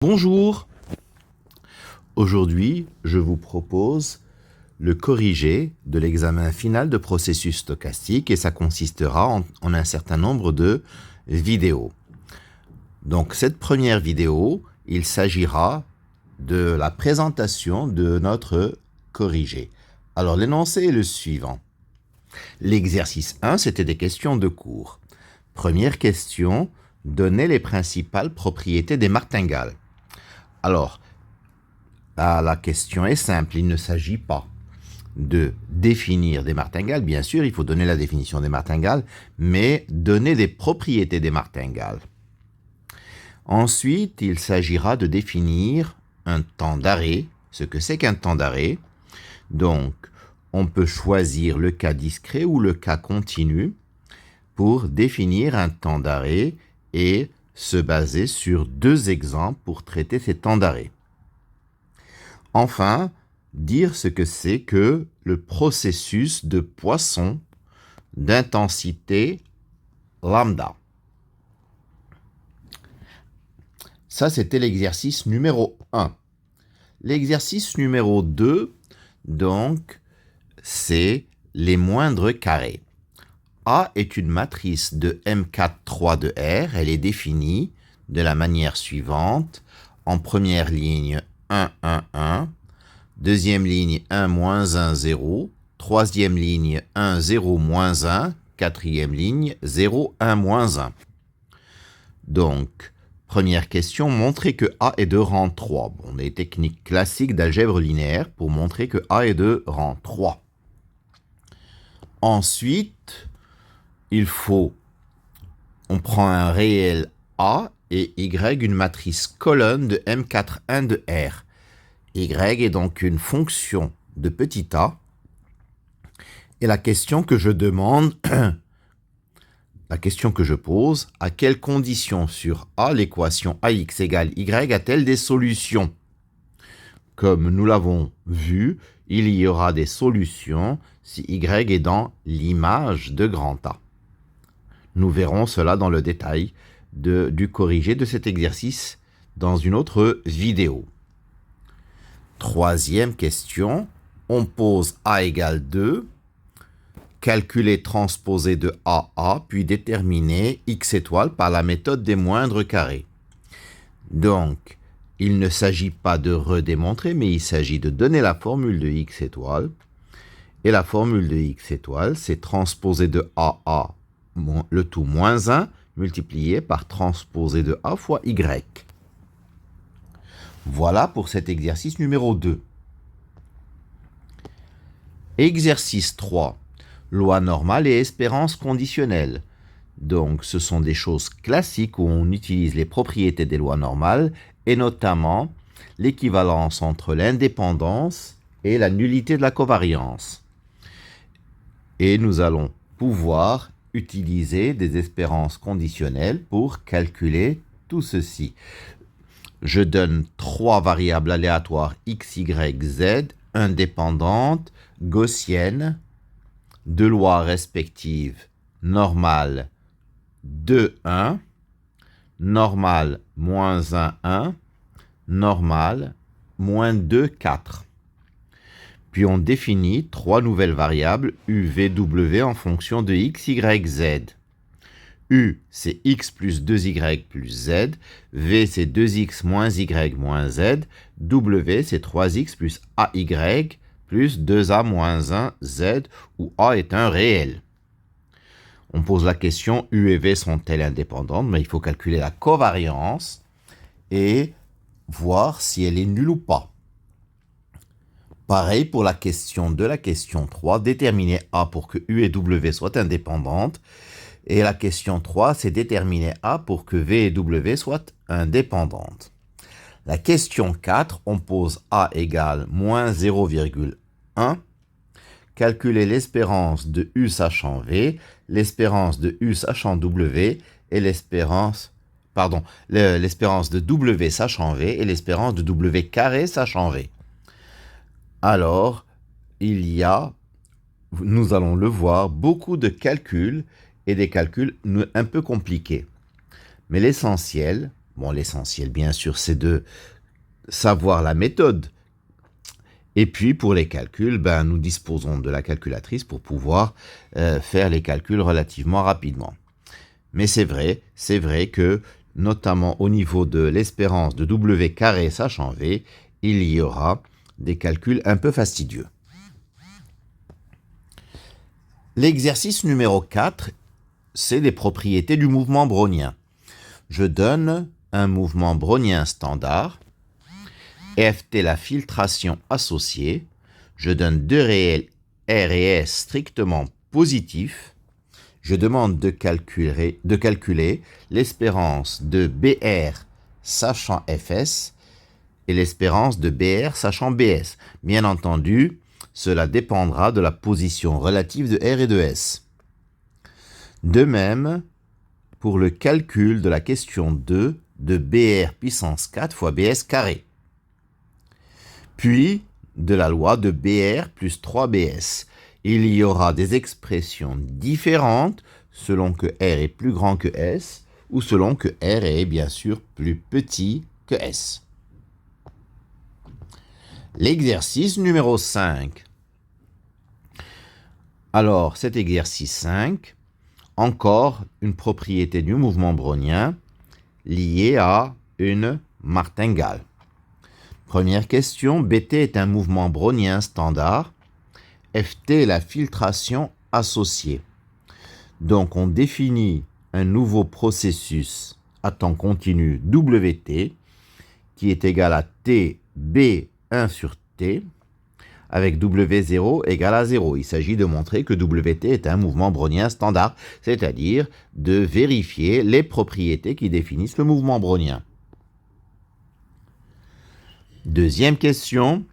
Bonjour. Aujourd'hui, je vous propose le corrigé de l'examen final de processus stochastique et ça consistera en un certain nombre de vidéos. Donc cette première vidéo, il s'agira de la présentation de notre corrigé. Alors l'énoncé est le suivant. L'exercice 1, c'était des questions de cours. Première question, donnez les principales propriétés des martingales. Alors, la question est simple, il ne s'agit pas de définir des martingales. Bien sûr, il faut donner la définition des martingales, mais donner des propriétés des martingales. Ensuite, il s'agira de définir un temps d'arrêt, ce que c'est qu'un temps d'arrêt. Donc, on peut choisir le cas discret ou le cas continu pour définir un temps d'arrêt et se baser sur deux exemples pour traiter ces temps d'arrêt. Enfin, dire ce que c'est que le processus de Poisson d'intensité lambda. Ça, c'était l'exercice numéro 1. L'exercice numéro 2, donc, c'est les moindres carrés. A est une matrice de M4,3 de R. Elle est définie de la manière suivante. En première ligne, 1, 1, 1. Deuxième ligne, 1, moins 1, 0. Troisième ligne, 1, 0, moins 1. Quatrième ligne, 0, 1, moins 1. Donc, première question, montrer que A est de rang 3. Bon, des techniques classiques d'algèbre linéaire pour montrer que A est de rang 3. Ensuite, on prend un réel A et Y, une matrice colonne de M4,1 de R. Y est donc une fonction de petit a. Et la question que je demande, la question que je pose, à quelles conditions sur A l'équation AX égale Y a-t-elle des solutions? Comme nous l'avons vu, il y aura des solutions si Y est dans l'image de grand A. Nous verrons cela dans le détail du corrigé de cet exercice dans une autre vidéo. Troisième question, on pose A égale 2, calculer transposé de A à, puis déterminer X étoile par la méthode des moindres carrés. Donc, il ne s'agit pas de redémontrer, mais il s'agit de donner la formule de X étoile. Et la formule de X étoile, c'est transposé de A à le tout moins 1 multiplié par transposé de A fois Y. Voilà pour cet exercice numéro 2. Exercice 3. Loi normale et espérance conditionnelle. Donc, ce sont des choses classiques où on utilise les propriétés des lois normales et notamment l'équivalence entre l'indépendance et la nullité de la covariance. Et nous allons pouvoir utiliser des espérances conditionnelles pour calculer tout ceci. Je donne 3 variables aléatoires x, y, z, indépendantes, gaussiennes, 2 lois respectives, normale 2, 1, normale moins 1, 1, normale moins 2, 4. Puis on définit 3 nouvelles variables u, v, w en fonction de x, y, z. U, c'est x plus 2y plus z. V, c'est 2x moins y moins z. W, c'est 3x plus ay plus 2a moins 1 z, où a est un réel. On pose la question, u et v sont-elles indépendantes? Mais il faut calculer la covariance et voir si elle est nulle ou pas. Pareil pour la question 2, la question 3, déterminer A pour que U et W soient indépendantes. Et la question 3, c'est déterminer A pour que V et W soient indépendantes. La question 4, on pose A égale moins 0,1. Calculer l'espérance de U sachant V, l'espérance de U sachant W et l'espérance de W sachant V et l'espérance de W carré sachant V. Alors, nous allons le voir, beaucoup de calculs et des calculs un peu compliqués. Mais l'essentiel, Bon, l'essentiel, bien sûr, c'est de savoir la méthode. Et puis, pour les calculs, nous disposons de la calculatrice pour pouvoir faire les calculs relativement rapidement. Mais c'est vrai que, notamment au niveau de l'espérance de W carré sachant V, il y aura des calculs un peu fastidieux. L'exercice numéro 4, c'est les propriétés du mouvement brownien. Je donne un mouvement brownien standard, Ft la filtration associée, je donne deux réels R et S strictement positifs, je demande de calculer l'espérance de BR sachant Fs et l'espérance de BR sachant BS. Bien entendu, cela dépendra de la position relative de R et de S. De même, pour le calcul de la question 2 de BR puissance 4 fois BS carré. Puis, de la loi de BR plus 3BS. Il y aura des expressions différentes selon que R est plus grand que S ou selon que R est bien sûr plus petit que S. L'exercice numéro 5. Alors, cet exercice 5, encore une propriété du mouvement brownien liée à une martingale. Première question, Bt est un mouvement brownien standard, Ft est la filtration associée. Donc on définit un nouveau processus à temps continu Wt qui est égal à T B1 sur T avec W0 égale à 0. Il s'agit de montrer que Wt est un mouvement brownien standard, c'est-à-dire de vérifier les propriétés qui définissent le mouvement brownien. Deuxième question,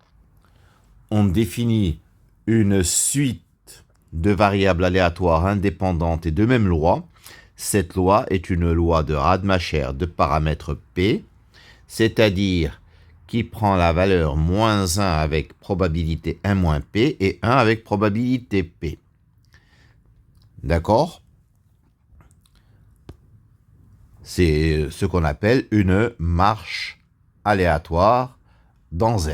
on définit une suite de variables aléatoires indépendantes et de même loi. Cette loi est une loi de Radmacher de paramètre P, c'est-à-dire qui prend la valeur moins 1 avec probabilité 1 moins P et 1 avec probabilité P. D'accord? C'est ce qu'on appelle une marche aléatoire dans Z.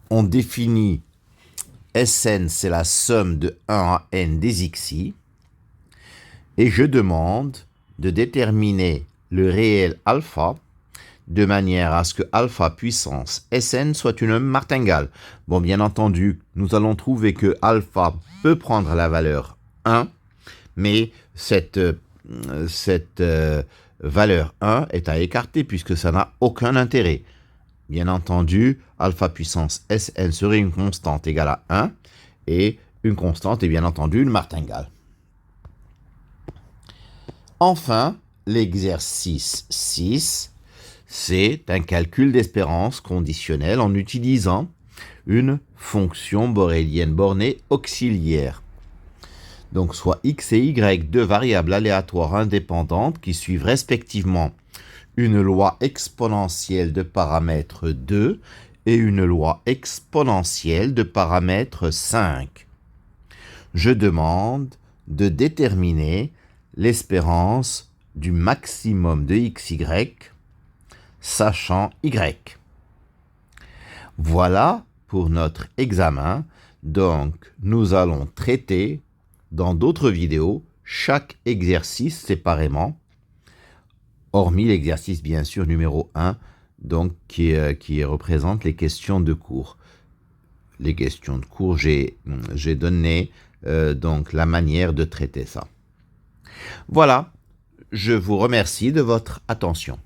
On définit Sn, c'est la somme de 1 à n des xi, et je demande de déterminer le réel alpha de manière à ce que alpha puissance Sn soit une martingale. Bon, bien entendu, nous allons trouver que alpha peut prendre la valeur 1, mais cette valeur 1 est à écarter puisque ça n'a aucun intérêt. Bien entendu, alpha puissance Sn serait une constante égale à 1 et une constante est bien entendu une martingale. Enfin, l'exercice 6, c'est un calcul d'espérance conditionnelle en utilisant une fonction borélienne bornée auxiliaire. Donc soit x et y, deux variables aléatoires indépendantes qui suivent respectivement une loi exponentielle de paramètre 2 et une loi exponentielle de paramètre 5. Je demande de déterminer l'espérance du maximum de xy sachant y. Voilà pour notre examen. Donc, nous allons traiter dans d'autres vidéos chaque exercice séparément, hormis l'exercice bien sûr numéro 1, donc qui représente les questions de cours. Les questions de cours, j'ai donné donc la manière de traiter ça. Voilà, je vous remercie de votre attention.